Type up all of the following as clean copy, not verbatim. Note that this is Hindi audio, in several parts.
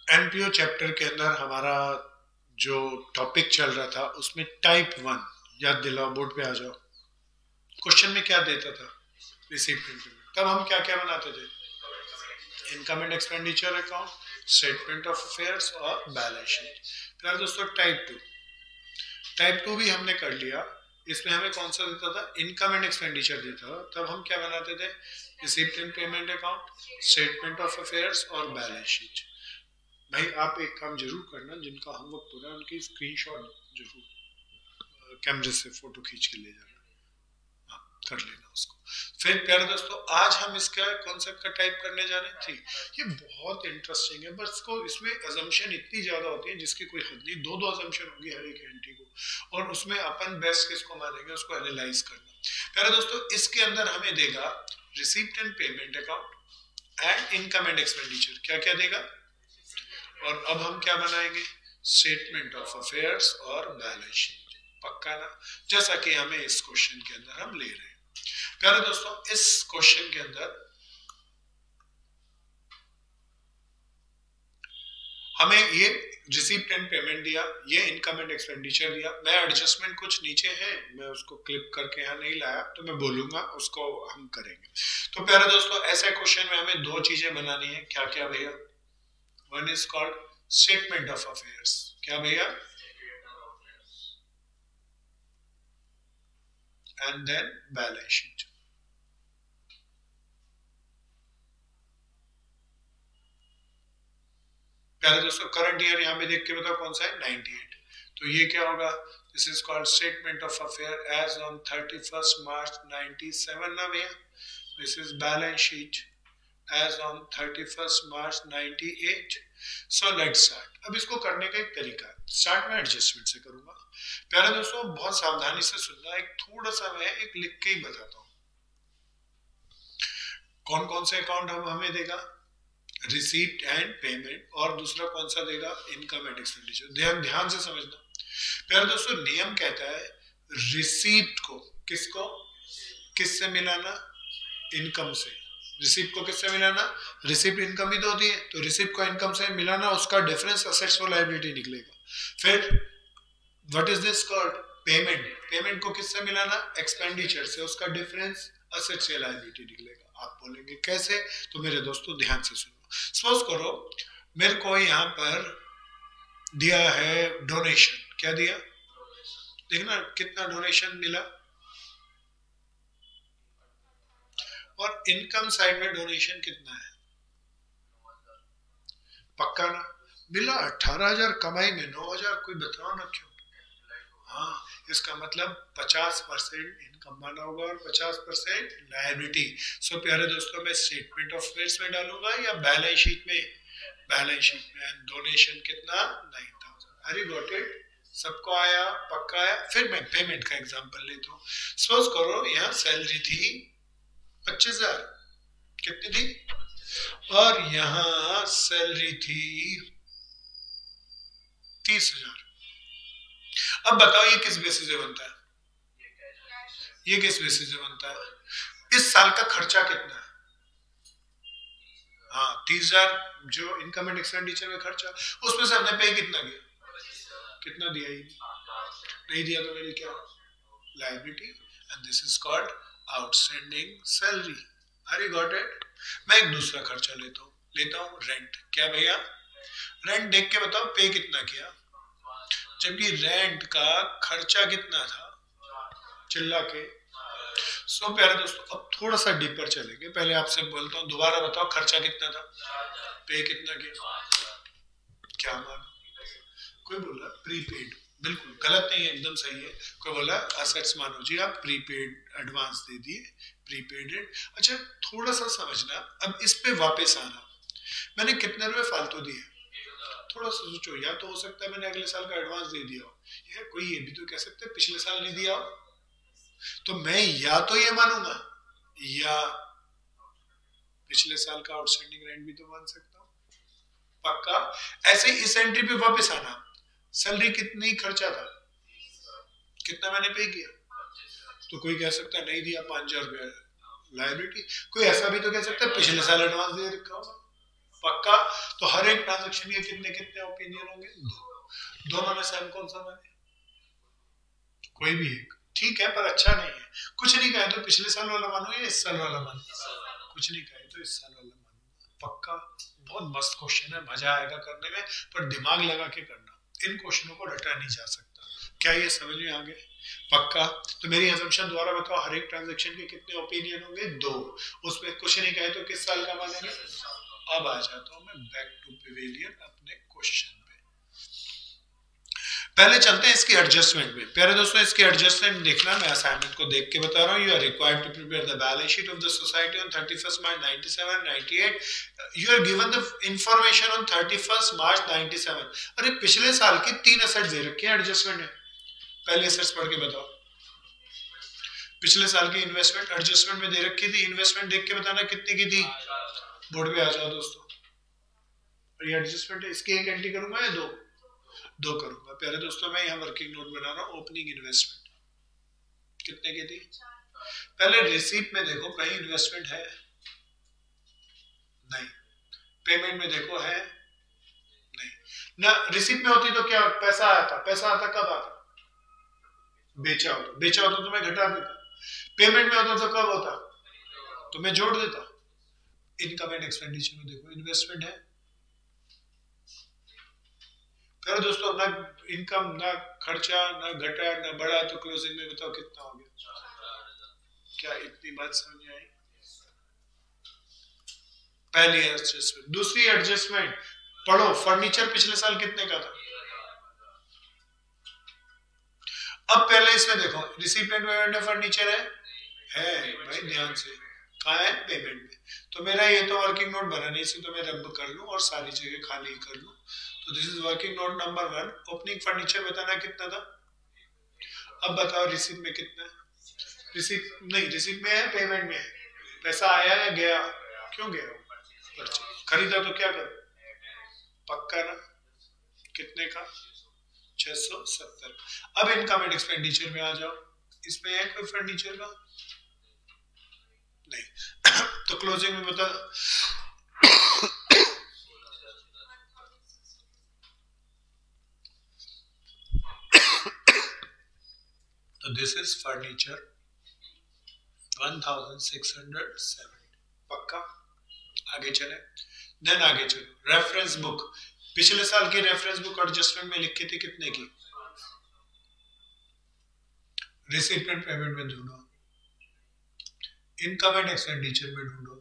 एनपीओ चैप्टर के अंदर हमारा जो टॉपिक चल रहा था उसमें टाइप वन याद दिलाओ, बोर्ड पे आ जाओ। क्वेश्चन में क्या देता था? Receipt and payment. तब हम क्या क्या बनाते थे? Income and expenditure account, statement of affairs और बैलेंस शीट। फिर दोस्तों टाइप टू भी हमने कर लिया। इसमें हमें कौन सा देता था? इनकम एंड एक्सपेंडिचर देता था। तब हम क्या बनाते थे? Receipt and payment account, statement of affairs और बैलेंस शीट। भाई आप एक काम जरूर करना, जिनका होमवर्क पूरा है उनकी स्क्रीनशॉट जरूर कैमरे से फोटो खींच के ले जाना। हाँ, कर लेना उसको। फिर प्यारे दोस्तों, आज हम इसका कॉन्सेप्ट का टाइप करने जा रहे थे। ये बहुत इंटरेस्टिंग है, बस को इसमें अजम्पशन इतनी ज्यादा होती है जिसकी कोई हद नहीं। दो अजम्पशन होगी हर एक एंट्री को, और उसमें अपन बेस्ट किसको मानेंगे उसको एनालाइज करना। प्यारे दोस्तों, इसके अंदर हमें देगा receipt and payment account and income and expenditure. क्या क्या देगा? और अब हम क्या बनाएंगे? स्टेटमेंट ऑफ अफेयर्स और बैलेंस शीट। पक्का ना? जैसा कि हमें इस क्वेश्चन के अंदर हम ले रहे हैं। प्यारे दोस्तों, इस क्वेश्चन के अंदर हमें ये रिसीप्ट एंड पेमेंट दिया, ये इनकम एंड एक्सपेंडिचर दिया। मैं एडजस्टमेंट कुछ नीचे है, मैं उसको क्लिप करके यहाँ नहीं लाया, तो मैं बोलूंगा उसको हम करेंगे। तो प्यारे दोस्तों, ऐसे क्वेश्चन में हमें दो चीजें बनानी है। क्या क्या भैया? One is called statement of affairs. क्या भैया? And then balance sheet. प्यारे दोस्तों, करंट ईयर यहां पे देख के बताओ कौन सा है? 98। तो ये क्या होगा? This is called statement of affair as on 31st March 97 ना भैया। This is balance sheet as on 31st March 98. So let's start. अब इसको करने का एक तरीका है। स्टार्ट में एडजस्टमेंट से करूंगा। प्यारे दोस्तों, बहुत सावधानी से सुनना। एक थोड़ा सा मैं एक लिख के ही बताता हूँ। कौन कौन से अकाउंट हम हमें देगा? Receipt and payment. और दूसरा कौन सा देगा? Income and expenditure. ध्यान ध्यान से समझना। प्यारे दोस्तों, नियम कहता है रिसीप्ट को किसको किससे मिलाना? इनकम से। रिसिप्ट को किससे मिलाना? रिसिप्ट इनकम ही तो होती है, तो रिसिप्ट को इनकम से मिलाना, उसका डिफरेंस असेट्स और लायबिलिटी निकलेगा। फिर what is this called? Payment. Payment को किससे मिलाना? एक्सपेंडिचर से, उसका डिफरेंस असेट्स या लायबिलिटी निकलेगा। आप बोलेंगे कैसे? तो मेरे दोस्तों ध्यान से सुनो। सपोज करो मेरे को यहाँ पर दिया है डोनेशन। क्या दिया? देखना कितना डोनेशन मिला। और इनकम साइड में डोनेशन कितना है? पक्का ना? मिला 18,000, कमाई में 9,000। कोई बताओ ना क्यों? हाँ, इसका मतलब 50% इनकम माना होगा और 50% लायबिलिटी। सो प्यारे दोस्तों, मैं स्टेटमेंट ऑफ अफेयर्स में डालूंगा या बैलेंस शीट में? बैलेंस शीट में। डोनेशन कितना? 9,000। अरे गॉट इट? सबको आया? पक्का आया? फिर मैं पेमेंट का एग्जांपल लेता हूँ। सपोज करो यहाँ सैलरी थी 25,000। कितनी थी? और यहाँ सैलरी थी 30,000। अब बताओ ये किस बेसिस से बनता है? ये किस बेसिस से बनता है? इस साल का खर्चा कितना है? हाँ, 30,000 जो इनकम एंड एक्सपेंडिचर में खर्चा, उसमें से हमने पे कितना किया? कितना दिया? ही नहीं दिया तो मेरी क्या? Liability. And this is called outstanding salary. अरे गॉट इट? मैं एक दूसरा खर्चा लेता हूँ रेंट। क्या भैया? रेंट देख के बताओ पे कितना किया, जबकि रेंट का खर्चा कितना था? चिल्ला के। सो प्यारे दोस्तों, अब थोड़ा सा डीपर चलेंगे। पहले आपसे बोलता हूँ, दोबारा बताओ खर्चा कितना था, पे कितना किया? क्या माना? कोई बोला प्रीपेड। बिल्कुल गलत नहीं है, एकदम सही है। कोई बोला असेट्स मानो जी, आप प्रीपेड एडवांस दे दिए, प्रीपेड। अच्छा, थोड़ा सा समझना। अब इस पे वापस आना। मैंने कितने रुपए फालतू दिए? थोड़ा सा सोचो। या तो हो सकता है मैंने अगले साल का एडवांस दे दिया हो, या कोई ये भी तो कह सकते हैं पिछले साल नहीं दिया हो। तो मैं या तो ये मानूंगा या पिछले साल का आउटस्टैंडिंग रेंट भी तो मान सकता हूँ। पक्का? ऐसे इस एंट्री पे वापस आना। सैलरी कितनी खर्चा था? कितना मैंने पे किया? तो कोई कह सकता है नहीं दिया, 5,000 रुपया लायबिलिटी। कोई ऐसा भी तो कह सकता है पिछले साल एडवांस दे रखा होगा। पक्का? तो हर एक ट्रांजैक्शन के कितने कितने ओपिनियन होंगे? दो। दोनों में से हम कौन सा माने? कोई भी एक। ठीक है, पर अच्छा नहीं है। कुछ नहीं कहे तो पिछले साल वाला मानो या इस साल वाला मानो? कुछ नहीं कहे तो इस साल वाला मानो। पक्का? बहुत मस्त क्वेश्चन है, मजा आएगा करने में, पर दिमाग लगा के करना। इन क्वेश्चनों को रटा नहीं जा सकता। क्या ये समझ में आ गए? पक्का? तो मेरी असम्पशन द्वारा बताओ, हर एक ट्रांजैक्शन के कितने ओपिनियन होंगे? दो। उसमें कुछ नहीं कहे तो किस साल का मानेंगे? अब आ जाता हूं मैं बैक टू पिवेलियन अपने क्वेश्चन पे। पहले चलते हैं इसकी एडजस्टमेंट में। प्यारे दोस्तों, इसकी एडजस्टमेंट देखना, मैं असाइनमेंट को देख के बता रहा हूँ। You are required to prepare the balance sheet of the society on 31st March 97 98। You are given the information on 31st March 97। अरे पिछले साल की 3 एसेट्स दे रखे हैं, एडजस्टमेंट है। पहले एसेट्स पढ़ के बताओ। पिछले साल की इन्वेस्टमेंट एडजस्टमेंट में दे रखी थी। इन्वेस्टमेंट देख के बताना कितनी की थी। बोर्ड पे आ जाओ दोस्तों। और ये एडजस्टमेंट है, इसकी एक एंट्री करूंगा या दो करूंगा? प्यारे दोस्तों, मैं यहाँ वर्किंग नोट बना रहा हूँ। ओपनिंग इन्वेस्टमेंट कितने की थी? पहले रिसीप्ट में देखो, कहीं इन्वेस्टमेंट है? नहीं। पेमेंट में देखो, है? नहीं ना। रिसीप्ट में होती तो क्या पैसा आया था? पैसा आता कब आता? बेचा होता तो मैं घटा देता। पेमेंट में होता तो कब होता? तो मैं जोड़ देता। इनकम एंड एक्सपेंडिचर में देखो, इन्वेस्टमेंट है। फिर दोस्तों, ना इनकम ना खर्चा ना घटा ना बढ़ा, तो क्लोजिंग में बताओ कितना हो गया? क्या इतनी बात समझ आई? पहली एडजस्टमेंट। दूसरी एडजस्टमेंट पढ़ो, फर्नीचर पिछले साल कितने का था? अब पहले इसमें देखो, रिसीप्ट एंड पेमेंट में फर्नीचर है भाई, ध्यान से। कहाँ है? पेमेंट में। तो मेरा ये तो वर्किंग नोट बना नहीं, इसे तो मैं रब कर लूं और सारी जगह खाली कर लूं। तो this is working note number 1। Opening furniture बताना कितना था? अब बताओ रिसीप्ट में कितना है? रिसीप्ट नहीं, रिसीप्ट में है, पेमेंट में है। पैसा आया या गया? क्यों गया? परचेज। खरीदा तो क्या करो? पक्का ना? कितने का? 670। अब इनकम एंड एक्सपेंडिचर में आ जाओ। इसमें है कोई फर्नीचर का? नहीं। तो क्लोजिंग में बता। तो दिस इज फर्नीचर 1670। पक्का? आगे चले। देन आगे चलो, रेफरेंस बुक। पिछले साल की रेफरेंस बुक एडजस्टमेंट में लिखी थी कितने की? रिसीप्ट एंड पेमेंट में ढूंढो, इनकम एंड एक्सपेंडिचर में ढूंढो।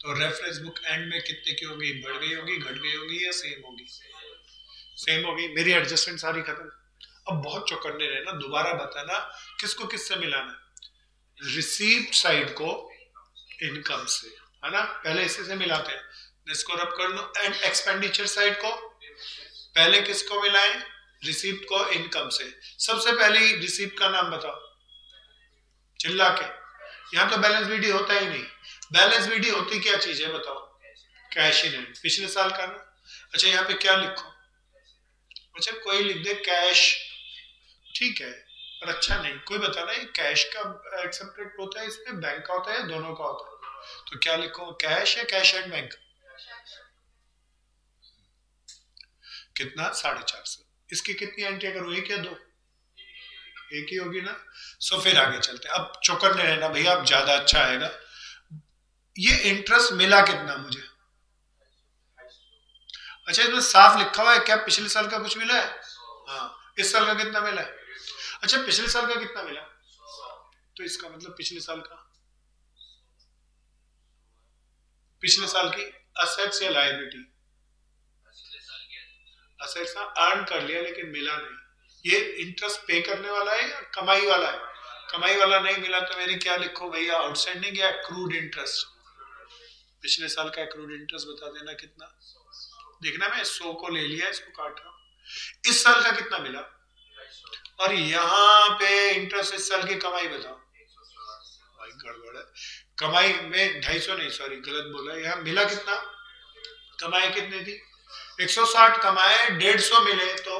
तो रेफरेंस बुक एंड में कितने की होगी? बढ़ गई होगी, घट गई होगी या सेम होगी? सेम होगी। मेरी एडजस्टमेंट सारी खत्म। अब बहुत चौकन्ने रहना, दोबारा बताना किसको किससे मिलाना। रिसीप्ट साइड को इनकम से, है ना? पहले इसी से मिलाते हैं, इसको रब कर लो। एंड एक्सपेंडिचर साइड को पहले किसको मिलाएं? रिसीप्ट को इनकम से। सबसे पहले रिसीप्ट का नाम बताओ चिल्ला के। यहां तो बैलेंस बीडी होता ही नहीं। बैलेंस बीडी होती क्या चीज है बताओ? कैश इन हैंड, पिछले साल का ना। अच्छा, यहाँ पे क्या लिखो? अच्छा, कोई लिख दे कैश, ठीक है, पर अच्छा नहीं। कोई बताना ये कैश का एक्सेप्टेड होता है, इसमें बैंक का होता है, दोनों का होता है? तो क्या लिखो, कैश या कैश एंड बैंक? कितना? 450। इसकी कितनी एंट्री करो? एक या दो? एक ही होगी ना। सो फिर आगे चलते हैं। अब चौकन्ने रहना भैया, अब ज्यादा अच्छा आएगा। ये इंटरेस्ट मिला कितना मुझे? अच्छा, इसमें साफ लिखा हुआ है क्या पिछले साल का कुछ मिला है? हाँ। इस साल का कितना मिला है? अच्छा, पिछले साल का कितना मिला? तो इसका मतलब पिछले साल का, पिछले साल की असेट्स या लायबिलिटी? असेट्स अर्न कर लिया लेकिन मिला नहीं। ये इंटरेस्ट पे करने वाला है या कमाई वाला है? कमाई वाला नहीं मिला तो मेरी क्या लिखो भैया? आउटस्टैंडिंग या एक्रूड इंटरेस्ट? पिछले साल का एक्रूड इंटरेस्ट बता देना कितना। देखना, मैं 100 को ले लिया, इसको काट रहा हूं। इस साल का कितना मिला? और यहाँ पे इंटरेस्ट इस साल की कमाई बताओ। भाई गड़बड़ है। कमाई में 250 नहीं, सॉरी गलत बोला। यहाँ मिला कितना? कमाई कितनी थी? 160 कमाए, 150 मिले, तो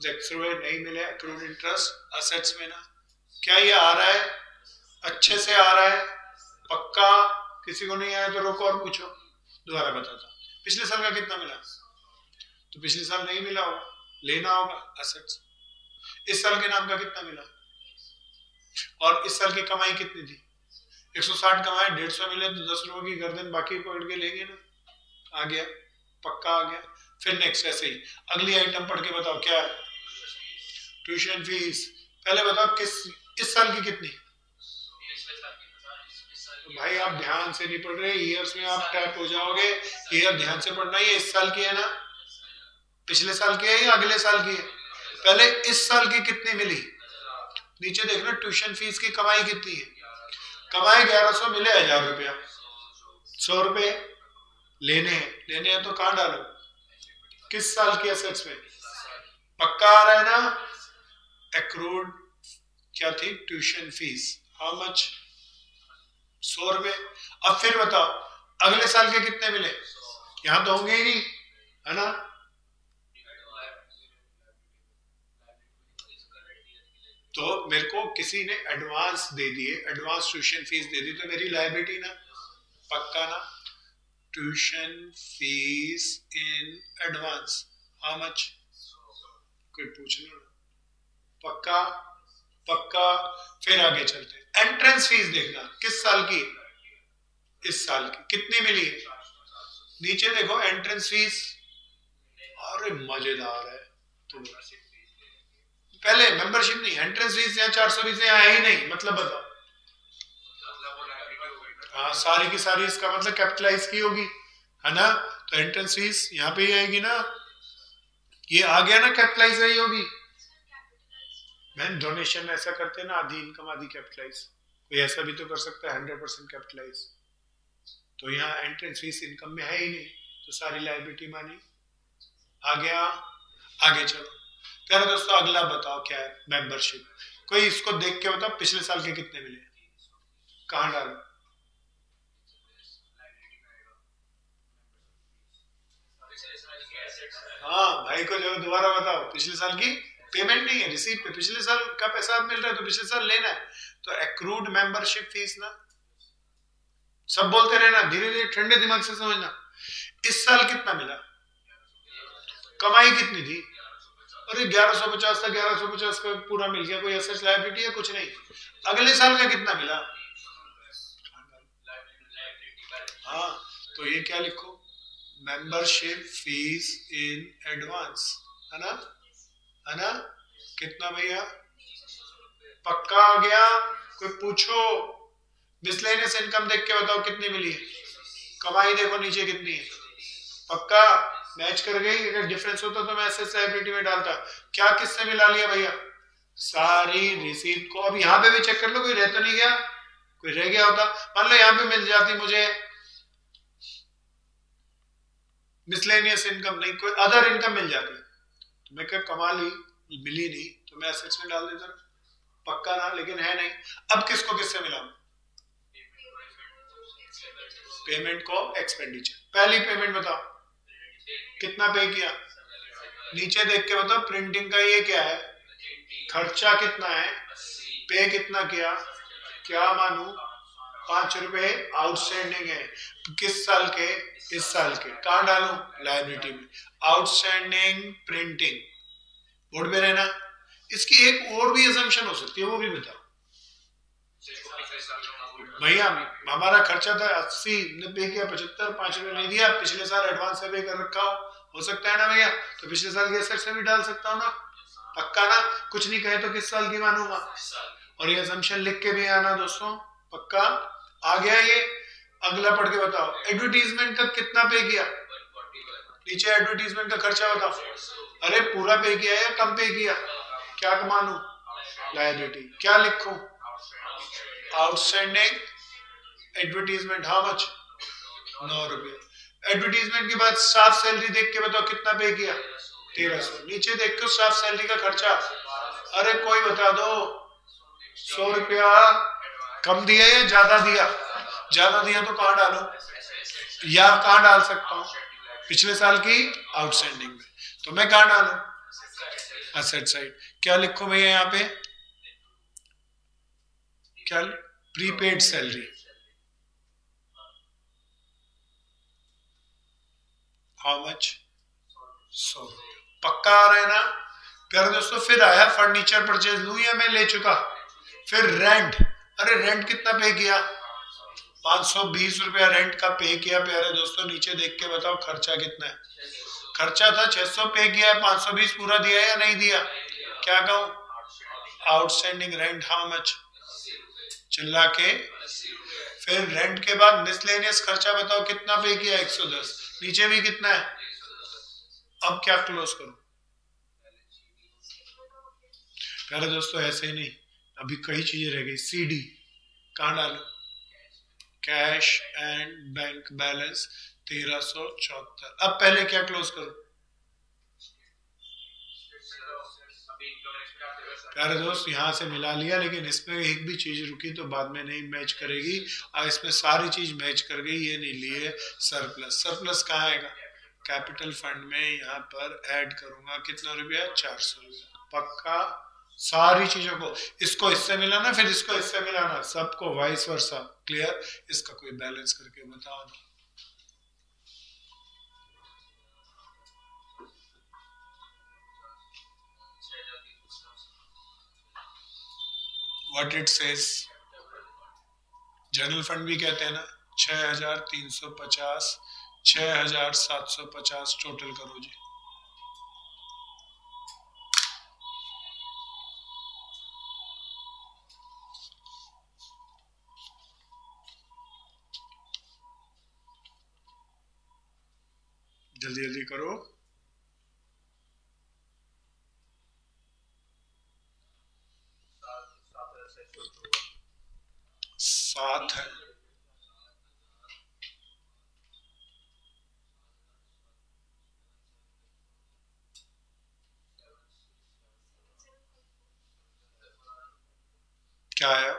10 रुपए नहीं मिले। एक्रूड इंटरेस्ट असेट्स में ना। क्या ये आ रहा है? अच्छे से आ रहा है? पक्का? किसी को नहीं आया तो रोको और पूछो। दोबारा बताता हूँ। पिछले साल का कितना मिला? तो पिछले साल नहीं मिला होगा, लेना होगा असेट्स। इस साल के नाम का कितना मिला? और इस साल की कमाई कितनी थी? 160 कमाए, 150 मिले तो 10 रुपए की गर्दन बाकी पकड़ के लेंगे ना। आ गया, पक्का आ गया। फिर नेक्स्ट ऐसे ही अगली आइटम पढ़ के बताओ क्या है? Tuition fees. पहले बताओ इस साल की कितनी? तो भाई आप ध्यान से नहीं पढ़ रहे, ईयर्स में आप टैप हो जाओगे। ईयर ध्यान से पढ़ना। ये इस साल की है ना? पिछले साल की है या अगले साल की है? पहले इस साल की कितनी मिली? नीचे देखना ट्यूशन फीस की कमाई कितनी है। कमाई 1100 मिले, 1000 रुपया, 100 रुपए लेने हैं तो कहां डालो? किस साल की एसेट्स में? पक्का आ रहा है ना? एक्रूड क्या थी? Tuition fees. How much? 100 रुपए। अब फिर बताओ अगले साल के कितने मिले? यहां तो होंगे ही नहीं, है ना? तो मेरे को किसी ने एडवांस दे दिए, एडवांस ट्यूशन फीस दे दी, तो मेरी लायबिलिटी ना? पक्का ना? Tuition fees in advance how much? कोई पूछना ना? पक्का? पक्का। फिर आगे चलते हैं। एंट्रेंस फीस देखना किस साल की? इस साल की कितनी मिली है? नीचे देखो एंट्रेंस फीस। अरे मजेदार है। तो पहले मेंबरशिप नहीं, एंट्रेंस फीस यहाँ 420 यहाँ है ही नहीं, मतलब बताओ। हाँ, सारी की सारी इसका मतलब कैपिटलाइज की होगी, है ना? तो एंट्रेंस फीस यहाँ पे ही आएगी ना? ये आ गया ना? कैपिटलाइज रही होगी। मैन डोनेशन ऐसा करते हैं ना, आधी इनकम आधी कैपिटलाइज। कोई ऐसा भी तो कर सकता है 100% कैपिटलाइज। तो यहाँ एंट्रेंस फीस इनकम में है ही नहीं, तो सारी लायबिलिटी मानी। आ गया? आगे चलो प्यारे दोस्तों, अगला बताओ क्या है? मेंबरशिप। कोई इसको देख के बताओ पिछले साल के कितने मिले? कहां डालो? हाँ भाई को जो दोबारा बताओ। पिछले साल की पेमेंट नहीं है, रिसीट पे पिछले साल का पैसा मिल रहा है तो पिछले साल लेना है। तो एक्रूड मेंबरशिप फीस ना। सब बोलते रहना, धीरे धीरे ठंडे दिमाग से समझना। इस साल कितना मिला? कमाई कितनी थी? अरे 1150 था, 1150 का पूरा मिल गया। कोई एसेट्स लायबिलिटी है? कुछ नहीं। अगले साल का कितना मिला? हाँ, तो ये क्या लिखो? मेंबरशिप फीस इन एडवांस, है ना? है ना? कितना भैया? पक्का आ गया? कोई पूछो? मिसलेनियस इनकम देख के बताओ कितनी मिली है? कमाई देखो नीचे कितनी है? पक्का? मैच कर गई? अगर डिफरेंस होता तो मैं एसेट्स लायबिलिटी में डालता। क्या किससे मिला लिया भैया? सारी रिसीट को। अब यहाँ पे भी चेक कर लो, कोई रह तो नहीं गया? कोई रह गया होता? मान लो यहाँ पे मिल जाती मुझे मिसलेनियस इनकम, नहीं कोई अदर इनकम मिल जाती, तो मैं क्या कमा ली, मिली नहीं तो मैं एसेट्स में डाल देता। पक्का ना? लेकिन है नहीं। अब किसको किससे मिला? पेमेंट को एक्सपेंडिचर। पहली पेमेंट बताओ कितना पे किया? नीचे देख के बताओ प्रिंटिंग का ये क्या है? खर्चा कितना है? पे कितना किया? क्या मानू? 5 रुपए आउटस्टैंडिंग है। किस साल के? इस साल के। कहां डालूं? लायबिलिटी में। Outstanding printing. बोर्ड में रहना। इसकी एक और भी असम्पशन हो सकती है, वो भी बताओ भैया। हमारा खर्चा था 80, ने पे किया 75, 5 रुपए नहीं दिया, पिछले साल एडवांस से पे कर रखा हो सकता है ना भैया? तो पिछले साल के एसेट से भी डाल सकता हूँ ना? पक्का ना? कुछ नहीं कहे तो किस साल की मानूंगा? और ये असम्पशन लिख के भी आना दोस्तों। पक्का? आ गया ये? अगला पढ़ के बताओ एडवर्टीजमेंट का कितना पे किया? नीचे एडवर्टीजमेंट का खर्चा बताओ। अरे पूरा पे किया या कम पे किया? क्या मानू? लायबिलिटी। क्या लिखूं? Outstanding advertisement how much? 9 रुपए। एडवर्टीजमेंट के बाद स्टाफ सैलरी देख के बताओ कितना पे किया? 1300। नीचे देख के स्टाफ सैलरी का खर्चा। अरे कोई बता दो। 100 रुपया कम दिया या ज्यादा दिया? ज्यादा दिया तो कहां डालो? या कहां डाल सकता हूं? पिछले साल की आउटस्टैंडिंग में। तो मैं कहां डालू? Asset side. क्या लिखो भैया यहाँ पे? क्या? Prepaid salary. हाउ मच, 100 रुपया। पक्का आ रहा है ना प्यारे दोस्तों। फिर आया फर्नीचर परचेज लूं या मैं ले चुका। फिर रेंट, अरे रेंट कितना पे किया, 520 रुपया रेंट का पे किया प्यारे दोस्तों। नीचे देख के बताओ खर्चा कितना है। खर्चा था 600 पे किया है, 520 पूरा दिया या नहीं दिया, क्या कहूं, आउटस्टैंडिंग रेंट हाउ मच, चिल्ला के। फिर रेंट के बाद मिसलेनियस खर्चा बताओ कितना पे किया, 110। नीचे भी कितना है, अब क्या क्लोज करूं प्यारे दोस्तों, ऐसे ही नहीं, अभी कई चीजें रह गई। सीडी कहां डालू, कैश एंड बैंक बैलेंस 1374। अब पहले क्या क्लोज करूं प्यारे दोस्त, यहां से मिला लिया, लेकिन इसमें एक भी चीज रुकी तो बाद में नहीं मैच करेगी। और इसमें सारी चीज मैच कर गई, ये नहीं लिए सरप्लस। सरप्लस कहाँ आएगा, कैपिटल फंड में यहाँ पर ऐड करूंगा कितना रुपया, 400 रुपया। पक्का सारी चीजों को, इसको इससे मिलाना फिर इसको इससे मिलाना, सबको वाइस वर्सा। क्लियर, इसका कोई बैलेंस करके बताओ ना। What it says, general fund भी कहते हैं ना, 6350, 6750 टोटल करो जी। जल्दी जल्दी करो। 7 है, क्या आया,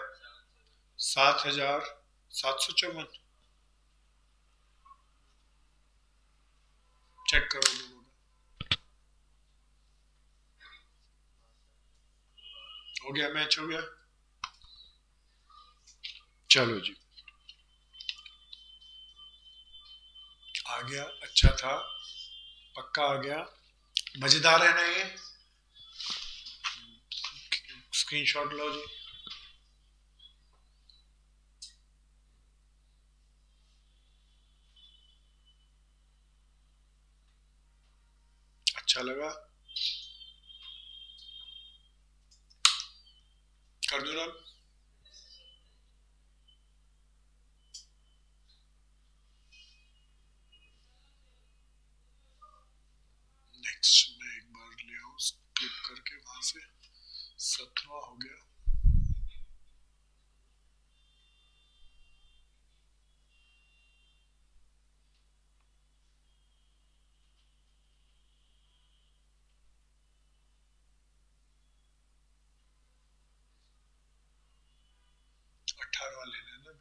7754। चेक करो दोनों का, हो गया, मैच हो गया। चलो जी, आ गया, अच्छा था, पक्का आ गया। मजेदार है ना ये, स्क्रीनशॉट लो जी। अच्छा लगा, कर दो ना। नेक्स्ट में एक बार ले आओ क्लिक करके, वहां से 17 हो गया। ले लेना।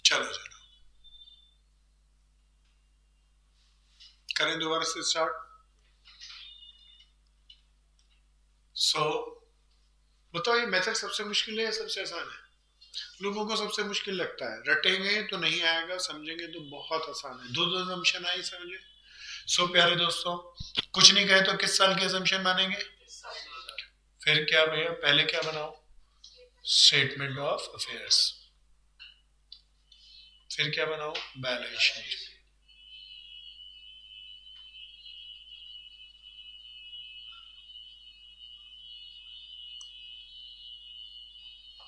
चलो चलो करें दोबारा से स्टार्ट। बताओ ये मेथड सबसे मुश्किल है या सबसे आसान है? लोगों को सबसे मुश्किल लगता है, रटेंगे तो नहीं आएगा, समझेंगे तो बहुत आसान है। दो असम्पशन आई समझे। प्यारे दोस्तों, कुछ नहीं कहे तो किस साल के असम्पशन मानेंगे? फिर क्या भैया, पहले क्या बनाओ, स्टेटमेंट ऑफ अफेयर्स। फिर क्या बनाओ, balance sheet.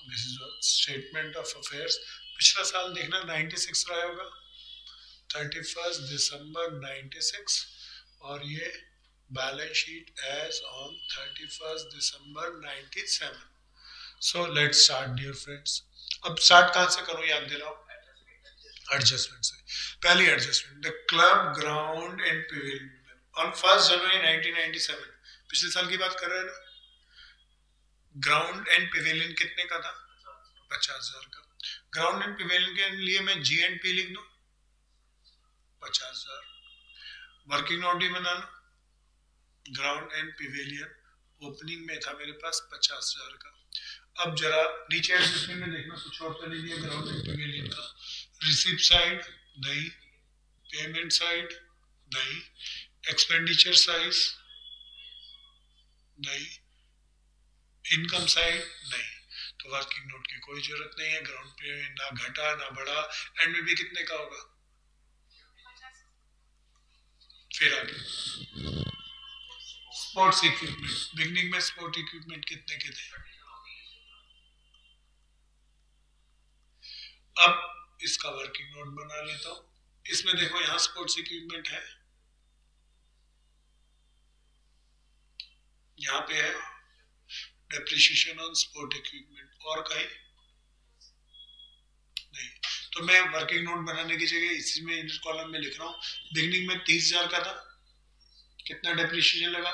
This is statement of affairs. पिछला साल देखना 96 रहा होगा, 31 दिसंबर 96, और ये balance sheet as on 31 December 97। So let's start dear friends. अब स्टार्ट कहां से करूं, याद दिलाओ, एडजस्टमेंट से। पहली adjustment, the club ground and pavilion on 1 January 1997 पिछले साल की बात कर रहे हैं ना। ग्राउंड एंड पिवेलियन कितने का था? 50,000 का। ग्राउंड एंड पिवेलियन के लिए मैं जी एंड पी लिख दूं 50,000। वर्किंग नोट भी बना लो। ग्राउंड एंड पिवेलियन ओपनिंग में था मेरे पास 50,000 का। अब जरा नीचे एडजस्टमेंट में देखना, कुछ और तो नहीं दिया ग्राउंड एंड पिवेलियन का। रिसीप्ट साइड नहीं, पेमेंट साइड नहीं, एक्सपेंडिचर साइज नहीं, इनकम साइड नहीं, तो वर्किंग नोट की कोई जरूरत नहीं है। ग्राउंड पे ना घटा ना बढ़ा, एंड में भी कितने का होगा? फिर आगे स्पोर्ट्स इक्विपमेंट, बिगनिंग में स्पोर्ट इक्विपमेंट कितने के थे? अब इसका वर्किंग नोट बना लेता हूं। इसमें देखो यहाँ स्पोर्ट्स इक्विपमेंट है, यहाँ पे है डेप्रिसिएशन ऑन स्पोर्ट इक्विपमेंट, और कहीं नहीं। तो मैं वर्किंग नोट बनाने की जगह इसी में इनर कॉलम में लिख रहा हूँ। बिगनिंग में 30,000 का था, कितना डेप्रिसिएशन लगा,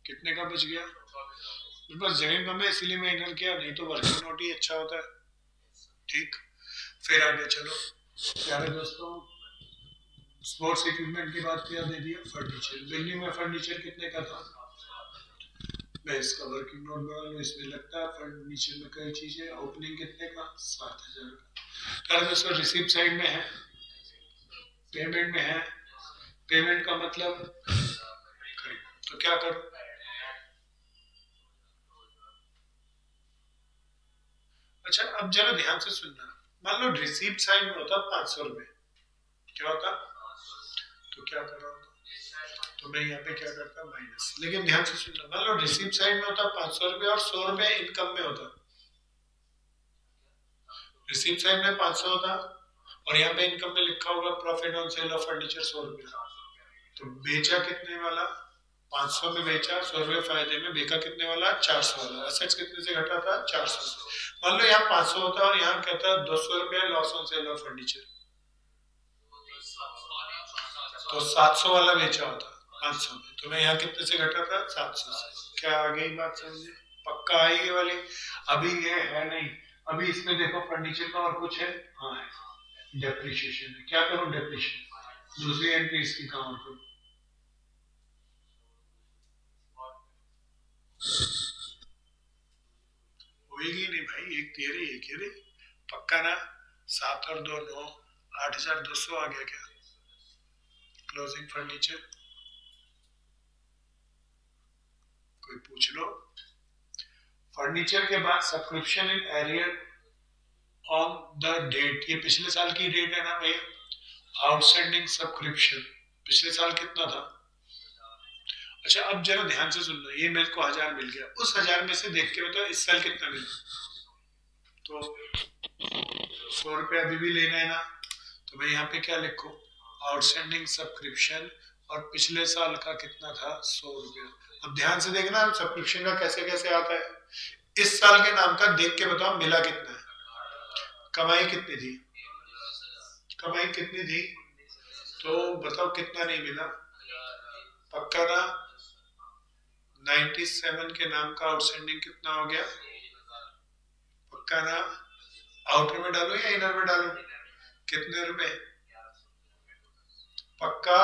कितने का बच गया? मेरे पास जगह कम है इसलिए मैं इनर किया, नहीं तो वर्किंग नोट ही अच्छा होता है। ठीक, फिर आगे चलो प्यारे दोस्तों, स्पोर्ट्स इक्विपमेंट की बात किया, दे दिया फर्नीचर। बिगनिंग में फर्नीचर कितने का था? मैं इसका वर्किंग नोट बना लूं, इसमें लगता है फर्नीचर में कई चीजें। ओपनिंग कितने का? 7,000 का। प्यारे दोस्तों रिसीप्ट साइड में है, पेमेंट में है, पेमेंट का मतलब खरीद, तो क्या करूं? अच्छा अब जरा ध्यान से सुनना, मान लो रिसीप्ट साइड में होता 500 रुपए, क्या होता? तो क्या कर रहा होता? तो मैं यहाँ पे क्या करता? माइनस। लेकिन ध्यान से सुनना, मान लो रिसीप्ट साइड में होता 500 रुपए और 100 रुपए इनकम में होता। रिसीप्ट साइड में 500 होता और यहाँ पे इनकम में लिखा होगा profit on sale of furniture 100 रुपए। तो बेचा कितने वाला? 500 में बेचा, 100 रुपए फायदे में, बेचा कितने वाला? 400 वाला। असेट्स कितने से घटा था? 400 से। मान लो यहाँ 500 होता और यहाँ कहता 200 रुपया loss on sale of furniture, तो 700 वाला बेचा होता 500 में, तो मैं यहाँ कितने से घटा था? 700 से। क्या आ गई बात समझे? पक्का आई ये वाली? अभी ये है नहीं, अभी इसमें देखो फर्नीचर का और कुछ है, हाँ है, डेप्रिसिएशन है। क्या करूं? डेप्रिसिएशन दूसरी एंट्री इसकी कहां करूं? होगी नहीं भाई, एक तेरे एक ये रे, पक्का ना? 7 और 2 9, 8,200 आ गया क्या? क्लोजिंग फर्नीचर कोई पूछ लो। फर्नीचर के बाद subscription in arrear on the date, ये पिछले साल की डेट है ना भैया। आउटस्टैंडिंग सब्सक्रिप्शन पिछले साल कितना था? अच्छा अब जरा ध्यान से सुन लो, ये मेरे को 1,000 मिल गया, उस 1,000 में से देख के बताओ इस साल कितना मिला। तो 100 रुपये अभी भी लेना है ना, तो मैं यहाँ पे क्या लिखूं? आउटस्टैंडिंग सब्सक्रिप्शन, और पिछले साल का कितना था? 100 रुपया। अब ध्यान से देखना सब्सक्रिप्शन का कैसे कैसे आता है। इस साल के नाम का देख के बताओ मिला कितना है, कमाई कितनी थी, कमाई कितनी थी, तो बताओ कितना नहीं मिला। पक्का ना? 97 के नाम का आउटस्टैंडिंग कितना हो गया? पक्का ना? आउटर में डालो या इनर में डालो? कितने रुपए? पक्का?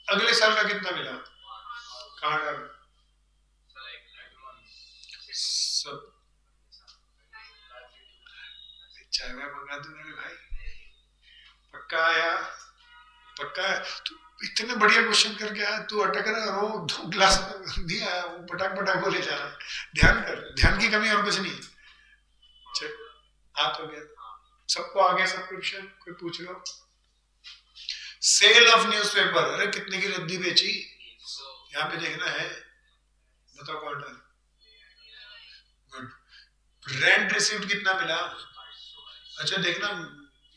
अगले साल का कितना मिला? कहाँ डालो? सब चाय में मंगा दो मेरे भाई। पक्का आया? पक्का है? तू इतने बढ़िया क्वेश्चन करके आया, तू अटक रहा है, वो 2 ग्लास दिया है, वो पटाख पटाख बोले जा रहा है। ध्यान कर, ध्यान की कमी और कुछ नहीं। चल हाथ हो गया, सबको आ गया सब्सक्रिप्शन? कोई पूछ लो। सेल ऑफ न्यूज़पेपर, अरे कितने की रद्दी बेची? यहाँ पे देखना है, बताओ कौन डाल। गुड। रेंट रिसीव्ड कितना मिला? अच्छा देखना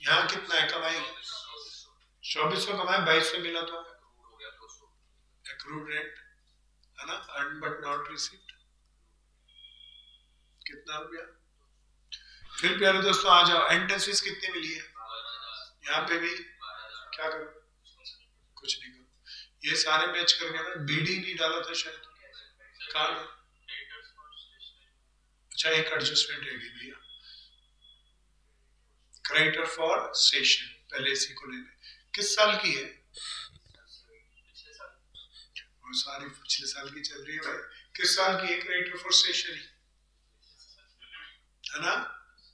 यहाँ कितना है कमाई, 2400 कमाए, 2200 मिला, तो एक्रूड रेंट है ना, अर्न बट नॉट रिसीव्ड, कितना रुपया? फिर प्यारे दोस्तों आ जाओ, एंट्रेंस फीस कितनी मिली है? यहाँ पे भी क्या करो? कुछ नहीं करो। ये सारे मैच कर गया ना, बीडी नहीं डाला था शायद, कहाँ? अच्छा एक एडजस्टमेंट रहेगी भैया, क्रेडिटर फॉर सेशन, पहले इसी को ले लें। किस साल की है? और सारी पिछले साल की चल रही है भाई। किस साल की है क्रेडिटर फॉर स्टेशनरी, है ना?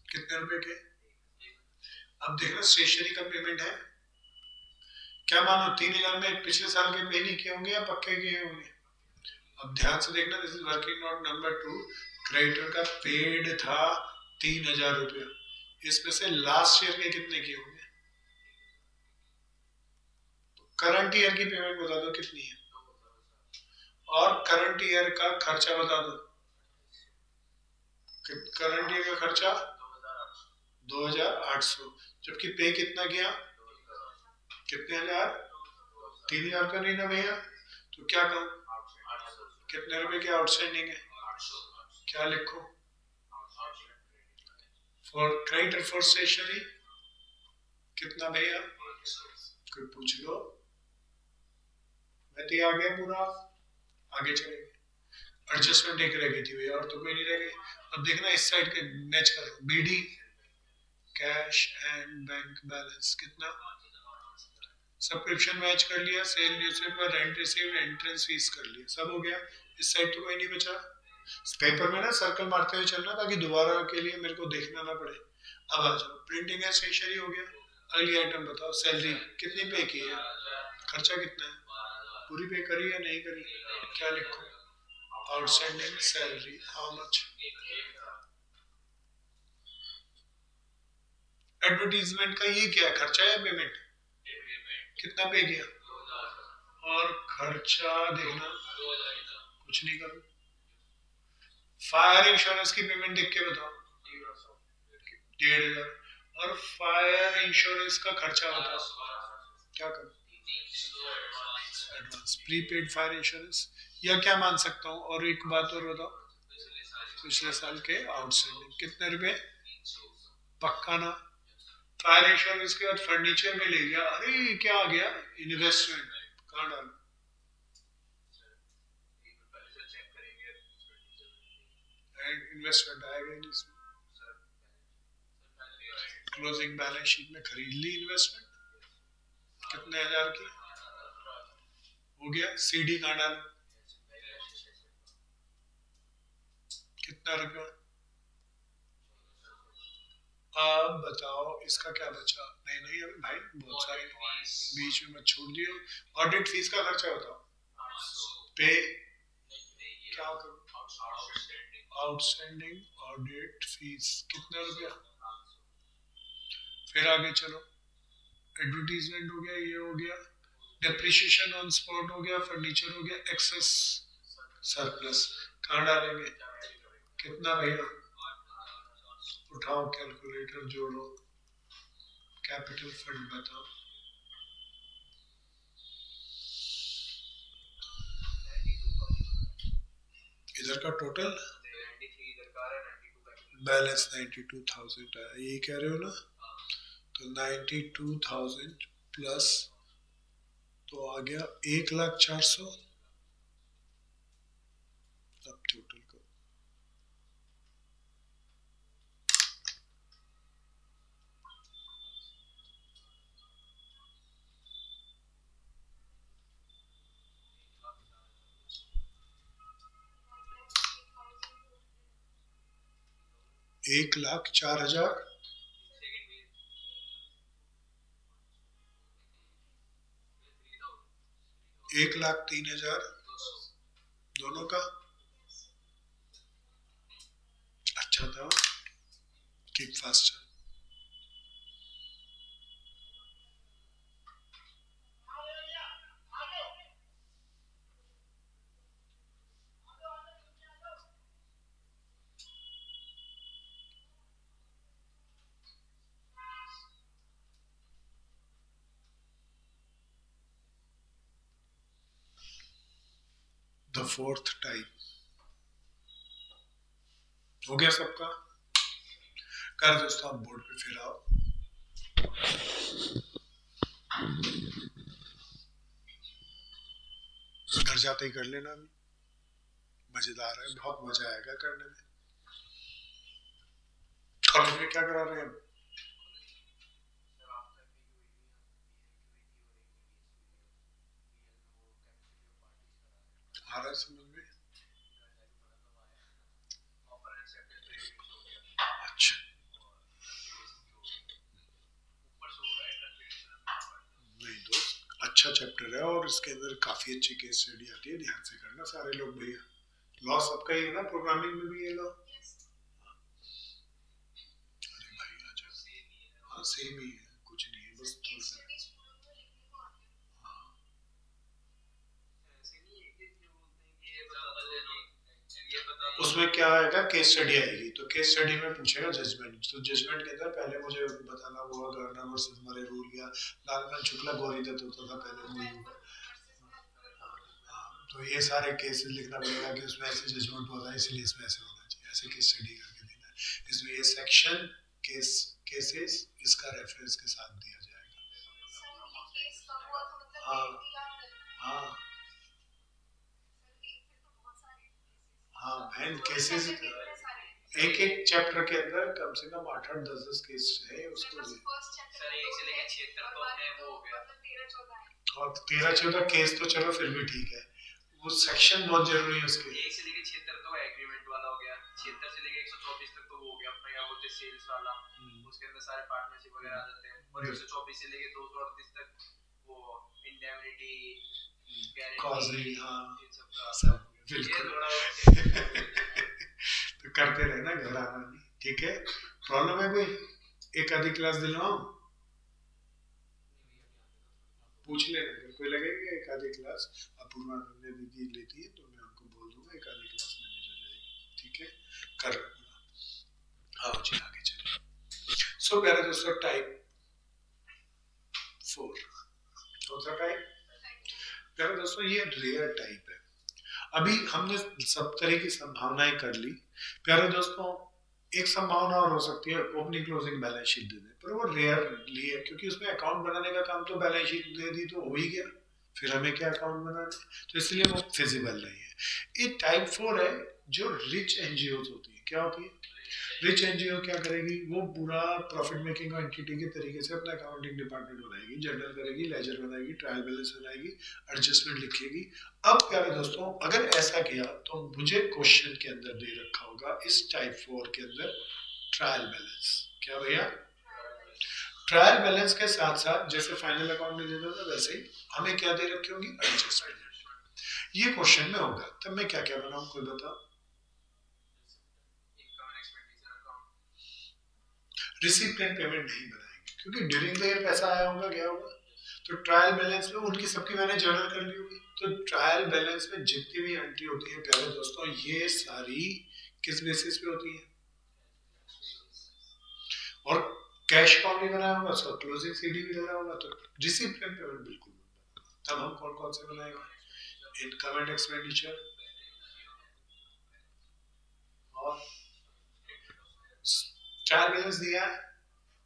कितने रुपए के? अब देखना स्टेशनरी का पेमेंट है क्या, मानो 3000 में पिछले साल के पे नहीं किए होंगे या पक्के किए होंगे? अब ध्यान से देखना, this is working note number 2, creditor का पेड था 3000 रुपया, इसमें से लास्ट ईयर के कितने किए होंगे? करंट ईयर की पेमेंट बता दो कितनी है, और करंट ईयर का खर्चा बता दो। करंट ईयर का खर्चा 2800, जबकि पे कितना किया? कितने हजार? 3000 का नहीं ना भैया, तो क्या कहूँ, कितने रुपए की आउटस्टैंडिंग है? क्या लिखो? फॉर क्रेडिटर फॉर स्टेशनरी कितना भैया? कोई पूछ लो, मैं तो आ गया पूरा, आगे चलेंगे। एडजस्टमेंट एक रह गई थी भैया, और तो कोई नहीं रह गई। अब देखना इस साइड के मैच करो, BD cash and bank balance कितना? सब्सक्रिप्शन मैच कर लिया, sale newspaper, rent received, entrance fees कर लिया, सब हो गया। इस साइड तो कोई नहीं बचा। पेपर में ना सर्कल मारते हुए चलना, ताकि दोबारा के लिए मेरे को देखना ना पड़े। अब आ जाओ, प्रिंटिंग एंड स्टेशनरी हो गया। अगली आइटम बताओ, सैलरी कितनी पे की है, खर्चा कितना है, पूरी पे करी या नहीं करी? क्या लिखो? Outstanding salary how much? Advertisement का ये क्या है, खर्चा या पेमेंट? कितना पे किया? और खर्चा देखना, कुछ नहीं करो। फायर इंश्योरेंस की पेमेंट देख के बताओ, 1500, और फायर इंश्योरेंस का खर्चा बताओ, क्या करो? एडवांस प्रीपेड फायर इंश्योरेंस, या क्या मान सकता हूँ? और एक बात और बताओ, पिछले साल के आउटस्टैंडिंग कितने रुपए? पक्का ना? फायर इंश्योरेंस के बाद फर्नीचर में ले गया, अरे क्या आ गया? इन्वेस्टमेंट, कहाँ डालो? इन्वेस्टमेंट आएगा नहीं इसमें। क्लोजिंग बैलेंस शीट में खरीद ली इन्वेस्टमेंट, कितने हजार की? हो गया। सीडी कहाँ डालो? कितना रुपया? अब बताओ इसका क्या बचा? नहीं नहीं अभी भाई बहुत सारे बीच में मत छोड़ दियो। ऑडिट फीस का खर्चा बताओ, पे क्या करो? आउटस्टैंडिंग ऑडिट फीस कितना रुपया? फिर आगे चलो, एडवर्टीजमेंट हो गया, ये हो गया, डेप्रिसिएशन ऑन स्पॉट हो गया, फर्नीचर हो गया, एक्सेस सरप्लस कहाँ डालेंगे? कितना भैया? उठाओ कैलकुलेटर, जोड़ो, कैपिटल फंड बताओ। इधर का टोटल बैलेंस 92,000 है, यही कह रहे हो ना? तो 92,000 प्लस तो आ गया 1,04,000। अब टोटल करो, एक लाख 4,000, 1,03,000 दोनों का। अच्छा था, keep fast. The fourth type हो गया सबका? कर दोस्तों, आप बोर्ड पे फिर आओ। घर जाते ही कर लेना, अभी मजेदार है, बहुत मजा आएगा करने में। कॉलेज में क्या करा रहे हैं? आ रहा है समझ में? अच्छा, नहीं दोस्त, अच्छा चैप्टर है और इसके अंदर काफी अच्छी केस स्टडी आती है, ध्यान से करना सारे लोग भैया। लॉ सबका ही है ना, प्रोग्रामिंग में भी ये लॉ? अरे भाई आ जाओ। हाँ सेम ही है, कुछ नहीं है, बस थोड़ा सा। हाँ, उसमें क्या आएगा, केस स्टडी आएगी, तो केस स्टडी में पूछेगा जजमेंट, तो जजमेंट के अंदर पहले मुझे बताना होगा गर्नर वर्सेस मरे रूल, या लालमन शुक्ला गौरी दत्त होता था पहले मूवी में। हाँ, तो ये सारे केसेस लिखना पड़ेगा कि उसमें ऐसे जजमेंट होता है इसलिए इसमें ऐसे होना चाहिए, ऐसे केस स्टडी करके देना है। इसमें ये सेक्शन केस केसेस इसका रेफरेंस के साथ दिया जाएगा। हाँ हाँ हाँ बहन, केसेस एक एक चैप्टर के अंदर कम से कम 8-8 10-10 केस है उसको। सर 1 से लेकर 76 तो अपने वो हो गया, और 13-14 केस तो चलो फिर भी ठीक है, वो सेक्शन बहुत जरूरी है उसके। 1 से लेकर 76 तो एग्रीमेंट वाला हो गया, 76 से लेकर 124 तक तो वो हो गया अपना क्या बोलते हैं सेल्स वाला, उसके अंदर सारे पार्टनरशिप वगैरह आ जाते हैं, और 124 से लेकर 238 तक वो इंडेमनिटी गारंटी, हाँ सब बिल्कुल। तो करते रहना, घर आना नहीं, ठीक है? प्रॉब्लम है कोई? एक आधी क्लास दिलवाऊं? पूछ लेना, अगर कोई लगेगा एक आधी क्लास अपूर्वा ने दीदी लेती है तो मैं उनको बोल दूंगा, एक आधी क्लास मैनेज हो जाएगी, ठीक है? कर लेना। आओ जी आगे चलिए। सो प्यारे दोस्तों, टाइप 4 कौन सा टाइप? प्यारे दोस्तों ये रेयर टाइप है। अभी हमने सब तरह की संभावनाएं कर ली प्यारे दोस्तों। एक संभावना और हो सकती है ओपनिंग क्लोजिंग बैलेंस शीट दे दे, पर वो रेयरली है क्योंकि उसमें अकाउंट बनाने का काम तो बैलेंस शीट दे दी तो हो ही गया, फिर हमें क्या अकाउंट बनाना, तो इसलिए वो फिजिबल नहीं है। ये टाइप 4 है जो रिच एनजीओ होती है। क्या होती है? रिच एनजीओ क्या करेगी, वो पूरा प्रॉफिट मेकिंग एंटिटी के तरीके से अपना अकाउंटिंग डिपार्टमेंट बनाएगी, जर्नल करेगी, लेजर बनाएगी, ट्रायल बैलेंस बनाएगी, एडजस्टमेंट लिखेगी। अब प्यारे दोस्तों अगर ऐसा किया तो मुझे क्वेश्चन के अंदर दे रखा होगा इस टाइप 4 के अंदर ट्रायल बैलेंस। क्या भैया? ट्रायल बैलेंस के साथ साथ जैसे फाइनल अकाउंट में देता था वैसे ही हमें क्या दे रखी होगी, एडजस्टमेंट। ये क्वेश्चन में होगा, तब मैं क्या क्या बनाऊं, कोई बताओ? रिसिप्टेंट पेमेंट नहीं बनाएंगे क्योंकि ड्यूरिंग द ईयर पैसा आया होगा गया होगा, तो ट्रायल बैलेंस में उनकी सबकी मैंने जर्नल कर ली होगी, तो ट्रायल बैलेंस में जितनी भी एंट्री होती है प्यारे दोस्तों ये सारी किस बेसिस पे होती है, और कैश अकाउंट भी बनाया होगा, उसका क्लोजिंग सीडी भी डाला होगा, तो रिसिप्टेंट पेमेंट बिल्कुल। तब हम कौन कौन से बनाएंगे, इनकम एंड एक्सपेंडिचर और ट्रायल बैलेंस दिया है,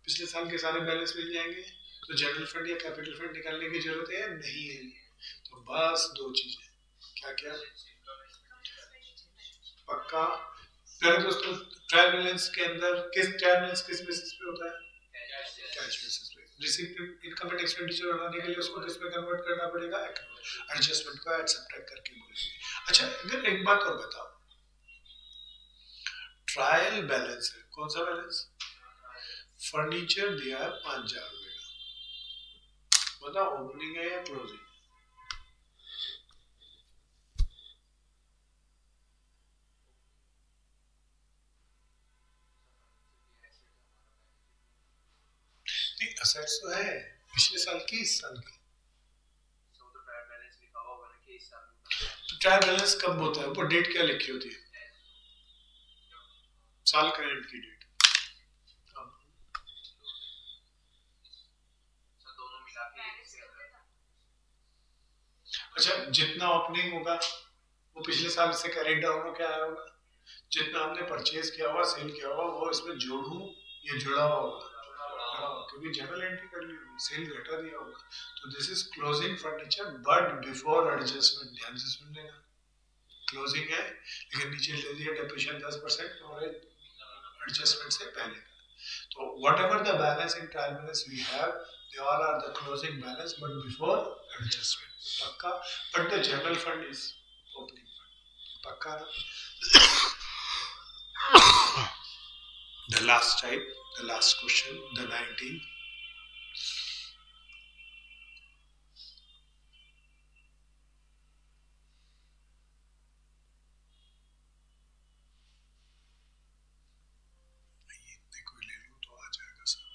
पिछले साल के सारे बैलेंस मिल जाएंगे, तो जनरल फंड या कैपिटल फंड निकालने की जरूरत है नहीं है, तो बस दो चीजें, क्या क्या पक्का। प्यारे दोस्तों ट्रायल बैलेंस के अंदर ट्रायल बैलेंस किस बेसिस पे होता है, कैश बेसिस पे। रिसीप्ट इनकम एंड एक्सपेंडिचर बनाने के लिए उसको किस पे कन्वर्ट करना पड़ेगा, अकाउंट एडजस्टमेंट को ऐड सब्ट्रैक्ट करके बोलेंगे। अच्छा अगर एक बात और बताओ, ट्रायल बैलेंस है कौन सा बैलेंस, फर्नीचर दिया है 5,000 रुपए का, बताओ ओपनिंग है या क्लोजिंग? नहीं असेट्स तो है पिछले साल की, इस साल की, तो ट्रायल बैलेंस कब होता है, वो डेट क्या लिखी होती है, साल का एंड की डेट। अच्छा जितना ओपनिंग होगा वो पिछले साल से कैरी डाउन हो क्या आया होगा, जितना हमने परचेज किया होगा सेल किया होगा वो इसमें जोड़ू ये जुड़ा हुआ होगा, बढ़ा होगा क्योंकि जनरल एंट्री कर ली होगी, सेल घटा दिया होगा। तो this is closing furniture but before adjustment, ध्यान से सुन लेना। क्लोजिंग है लेकिन नीचे ले दिया डेप्रिशिएशन 10% और एडजस्टमेंट से पहले का। तो whatever the balance in trial balance we have, they all are the closing balance but before adjustment. पक्का? But the general fund is opening fund. पक्का ना? The last type, the last question, the 19th. कोई ले लो तो आ जाएगा सर।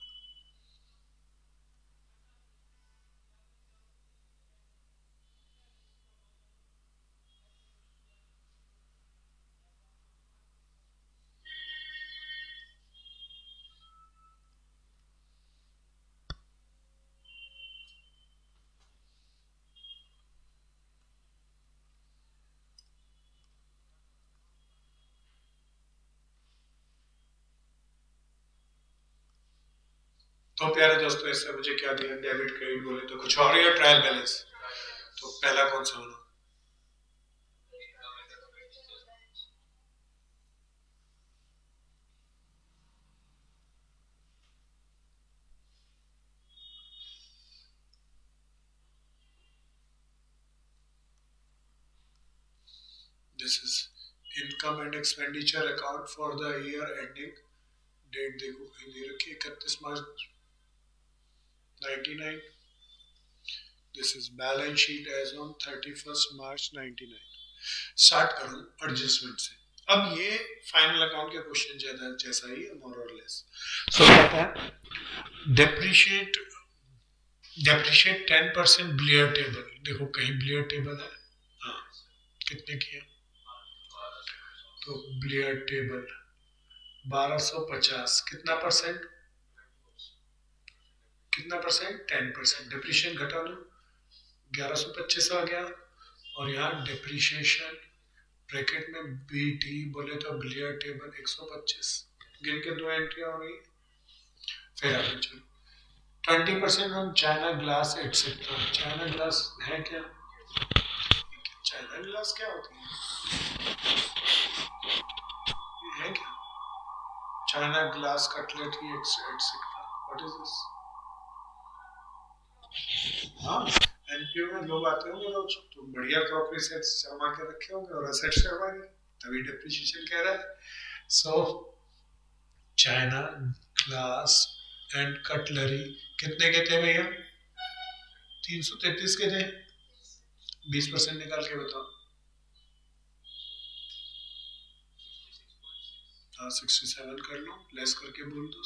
तो प्यारे दोस्तों इससे मुझे क्या दिया, डेबिट क्रेडिट बोले तो कुछ और या ट्रायल बैलेंस, तो पहला कौन सा होना? This is income and expenditure account for the year ending, date देखो कहीं दे रखी है 31 मार्च 99। This is balance sheet as on 31 March 99। Start करूं एडजस्टमेंट से। अब ये फाइनल अकाउंट के क्वेश्चन ज्यादा जैसा ही है मोर और लेस। सो कहता है डेप्रिशिएट 10% ब्लियर टेबल, देखो कहीं ब्लियर टेबल है, हाँ कितने की है, तो ब्लियर टेबल 1250 कितना परसेंट, कितना परसेंट 10%, डिप्रिशिएशन घटा लो 1125 आ गया, और यहाँ डिप्रिशिएशन ब्रैकेट में बी टी बोले तो ब्लियर टेबल 125, गिन के दो एंट्री हो गई। फिर आगे चलो 20% हम China glass etcetera, China glass है क्या, चाइना ग्लास क्या होती है, ये है क्या, China glass cutlery etcetera, what is this? हाँ एनपीओ में लोग आते होंगे रोज, तो बढ़िया क्रॉकरी सेट्स जमा के रखे होंगे और असेट्स करवाएंगे, तभी डेप्रिसिएशन कह रहा है। So China glass and cutlery कितने के थे भैया, 333 के थे, 20% निकाल के बताओ। हाँ 67 कर लो, लेस करके बोल दो।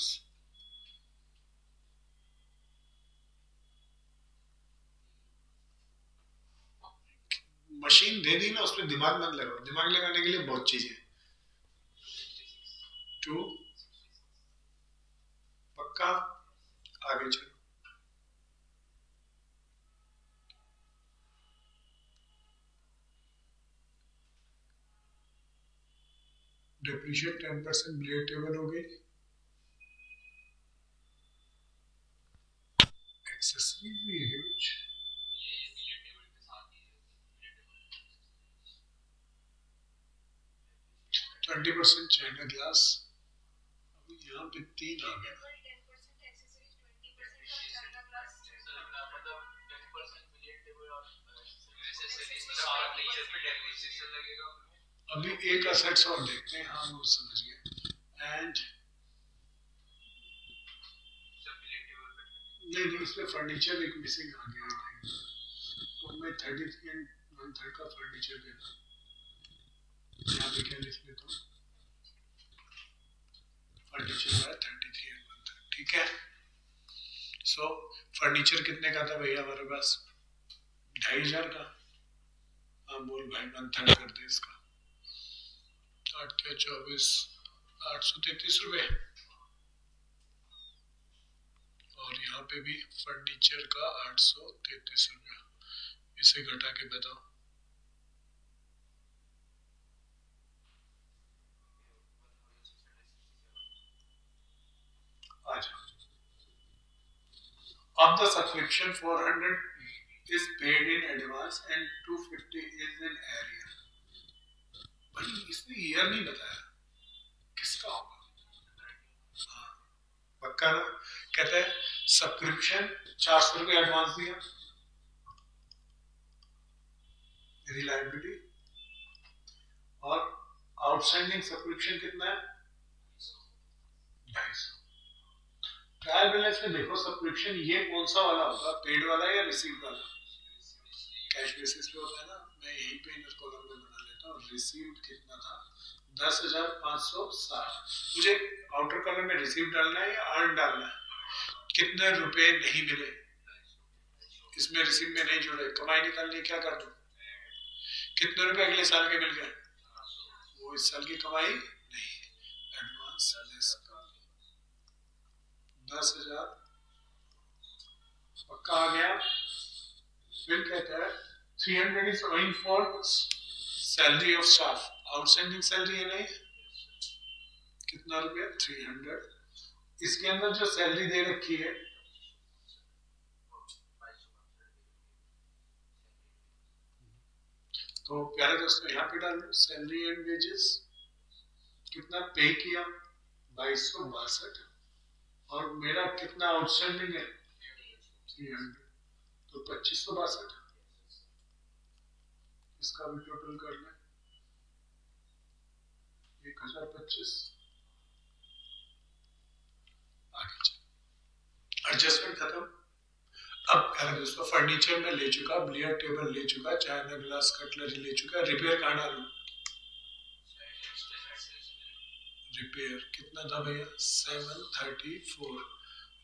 मशीन दे दी ना, उसमें दिमाग मत लगाओ, दिमाग लगाने के लिए बहुत चीजें। 2 पक्का, आगे चलो। डेप्रिशिएट 10% ब्लेड टेबल हो गई, excessively huge, 20% चाइना ग्लास, यहाँ पे 3 आ गया, अभी एक असेट्स और देखते हैं, हाँ वो समझ गए। एंड नहीं इसमें फर्नीचर एक मिसिंग आ गया है, तो मैं 33 एंड 1/3 का फर्नीचर देता, यहाँ पे क्या लिख लेता हूँ, फर्नीचर है 33 एंड 1/3, ठीक है। सो फर्नीचर कितने का था भैया हमारे पास, 2500 का, हाँ बोल भाई 1/3 कर दे इसका, 8 या 24, 833 रुपए, और यहाँ पे भी फर्नीचर का 833 रुपया, इसे घटा के बताओ। आ जाओ of the subscription 400 is paid in advance and 250 is in arrear. भाई इसने ईयर नहीं बताया किसका होगा। हाँ, पक्का ना। कहते हैं सब्सक्रिप्शन 400 रुपये एडवांस दिया, रिलायबिलिटी, और आउटस्टैंडिंग सब्सक्रिप्शन कितना है 250। ट्रायल बैलेंस में देखो सब्सक्रिप्शन ये कौन सा वाला होगा, पेड वाला या रिसीव वाला। कैश बेसिस पे होता है ना, मैं यहीं पे इन कॉलम में बना लेता हूँ। रिसीव्ड कितना था 10,560। मुझे आउटर कॉलम में रिसीव डालना है या अर्न डालना है, कितने रुपए नहीं मिले, इसमें रिसीव में नहीं जुड़े, कमाई निकालनी है, क्या कर दूं, कितने रुपए अगले साल के मिल गए, वो इस साल की कमाई नहीं, एडवांस लेस 10,000 पक्का आ गया। फिर कहता है 300 is owing for salary of staff, outstanding salary है नहीं, कितना रुपया 300। इसके अंदर जो सैलरी दे रखी है तो प्यारे दोस्तों यहाँ पे डाल दो सैलरी एंड वेजेस, कितना पे किया 2262, और मेरा कितना आउटस्टैंडिंग है 300, तो 2562। इसका भी टोटल कर लें 1025। एडजस्टमेंट खत्म। अब प्यारे दोस्तों फर्नीचर में ले चुका, बिलियर्ड टेबल ले चुका, चाइना ग्लास कटलरी ले चुका, रिपेयर कहाँ डालूं, रिपेयर कितना था भैया 734।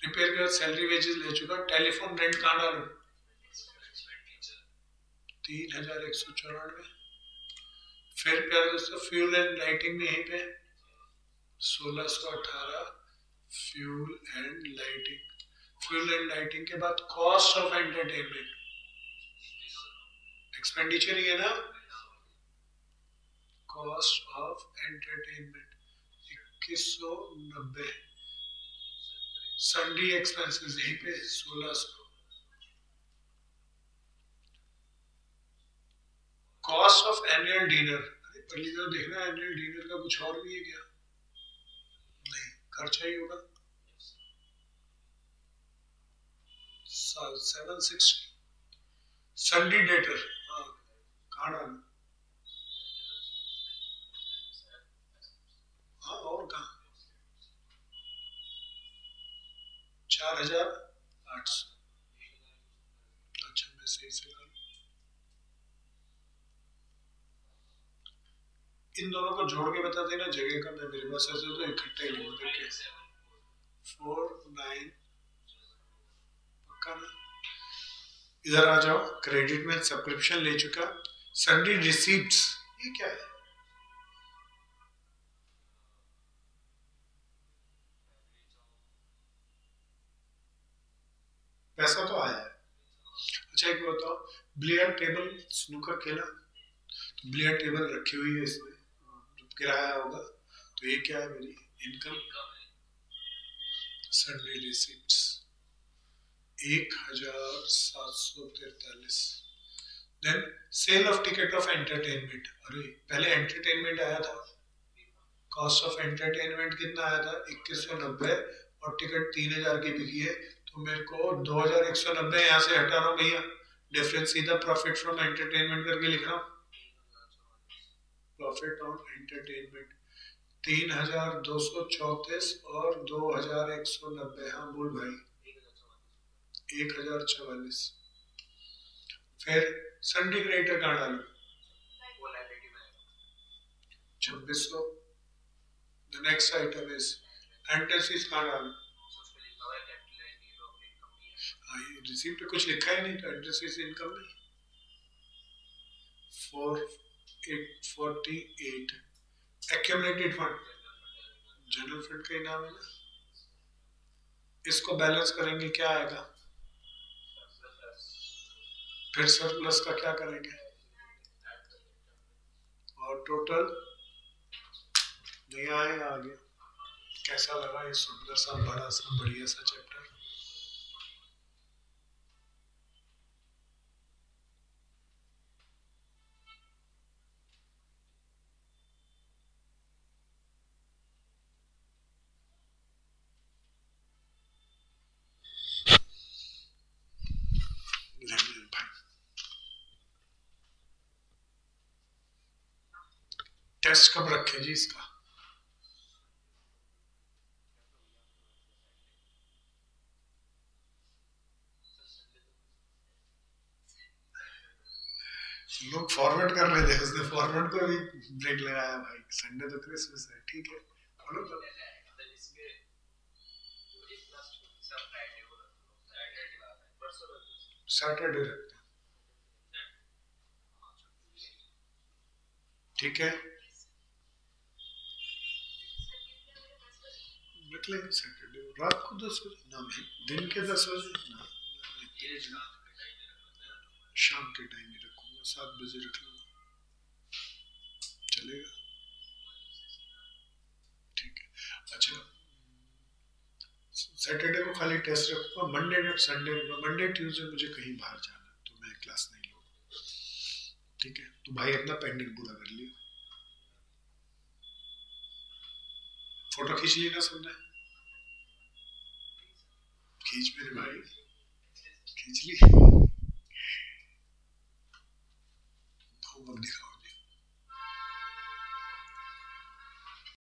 रिपेयर के बाद सैलरी वेजेस ले चुका, टेलीफोन रेंट कहाँ डालूं 3194। फिर प्यारे दोस्तों फ्यूल एंड लाइटिंग में यहीं पे 1618 fuel and lighting. Fuel and lighting के बाद कॉस्ट ऑफ एंटरटेनमेंट, एक्सपेंडिचर ही है ना, cost of entertainment 2190। Sunday expenses यहीं पे 1600। कॉस्ट ऑफ एनुअल डिनर, अरे पहली बार देखना एनुअल डिनर का कुछ और भी है क्या, नहीं खर्चा ही होगा 760। संडे डेटर, हाँ कहाँ डालना, हाँ और कहाँ 4800। अच्छा मैं सही से डालू, इन दोनों को जोड़ के बता देना, जगह का मैं मेरे पास ऐसे तो इकट्ठा ही लिखूं, देखिए 49 पक्का ना। इधर आ जाओ, क्रेडिट में सब्सक्रिप्शन ले चुका, संडे रिसीप्ट्स, ये क्या है, पैसा तो आया है। अच्छा एक बताओ, बिलियर्ड टेबल स्नूकर खेला, तो बिलियर्ड टेबल रखी हुई है इसमें, किराया होगा, तो ये क्या है मेरी income. Sundry receipts 1743। Then sale of ticket of entertainment, अरे पहले एंटरटेनमेंट आया था, कॉस्ट ऑफ एंटरटेनमेंट कितना आया था 2190, और टिकट 3000 की बिकी है, तो मेरे को 2190 यहाँ से हटा रहा हूँ भैया, डिफरेंस सीधा प्रॉफिट फ्रॉम एंटरटेनमेंट करके लिख रहा हूँ। प्रॉफिट ऑन एंटरटेनमेंट 3234 और 2190, हाँ बोल भाई 1044। फिर संडे क्रेडिटर कहाँ डालू 2600। The next item is एंटरसीज कहाँ डालू, रिसीप्ट पे कुछ लिखा ही नहीं, तो एंटरसीज इनकम नहीं 4848। एक्यूमुलेटेड फंड जनरल फंड का ही नाम है ना, इसको बैलेंस करेंगे क्या आएगा, फिर सरप्लस का क्या करेंगे, और टोटल नहीं आएगा आगे। कैसा लगा ये सुंदर सा बड़ा सा बढ़िया सा चैप्टर। टेस्ट कब रखें जी इसका? लोग फॉरवर्ड कर रहे थे, उसने फॉरवर्ड को भी ब्रेक लगाया भाई। संडे तो क्रिसमस है, ठीक है बोलो तो। सैटरडे रखते हैं, ठीक है रख लेंगे सैटरडे रात को 10 बजे ना भाई, दिन के 10 बजे ना, शाम के टाइम ही रखूंगा, 7 बजे रख लूंगा, चलेगा, ठीक है। अच्छा सैटरडे को खाली टेस्ट रखूंगा, मंडे जब संडे मंडे ट्यूसडे मुझे कहीं बाहर जाना है तो मैं क्लास नहीं लूंगा, ठीक है। तो भाई अपना पेंडिंग पूरा कर लियो, फोटो खींच ली ना सबने? खींच मेरे भाई, खींच ली।